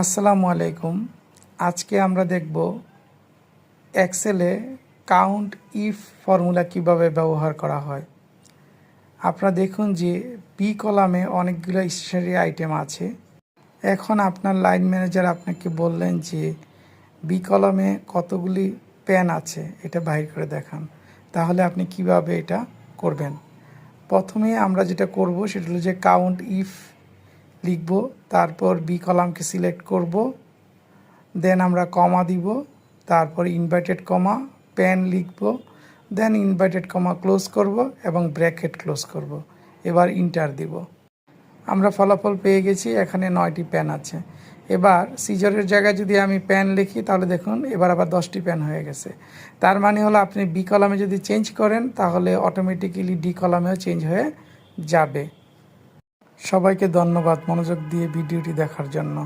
আসসালামু আলাইকুম। আজকে আমরা দেখব এক্সেলে কাউন্ট ইফ ফর্মুলা কিভাবে ব্যবহার করা হয়। আপনারা দেখুন যে বি কলামে অনেকগুলো স্টেশনারি আইটেম আছে। এখন আপনার লাইন ম্যানেজার আপনাকে বললেন যে বি কলামে কতগুলি পেন আছে এটা বাইর করে দেখান। তাহলে আপনি কিভাবে এটা করবেন? প্রথমে আমরা যেটা করব সেটা হলো যে কাউন্ট ইফ লিখব, তারপর বি কলামকে সিলেক্ট করব, দেন আমরা কমা দিব, তারপর ইনভার্টেড কমা পেন লিখব, দেন ইনভার্টেড কমা ক্লোজ করব এবং ব্র্যাকেট ক্লোজ করব। এবার ইন্টার দিব। আমরা ফলাফল পেয়ে গেছি, এখানে 9টি পেন আছে। এবার সিজারের জায়গায় যদি আমি পেন লিখি তাহলে দেখুন এবার আবার 10টি পেন হয়ে গেছে। তার মানে হলো আপনি বি কলামে যদি চেঞ্জ করেন তাহলে অটোমেটিক্যালি ডি কলামেও চেঞ্জ হয়ে যাবে। সবাইকে ধন্যবাদ মনোযোগ দিয়ে ভিডিওটি দেখার জন্য।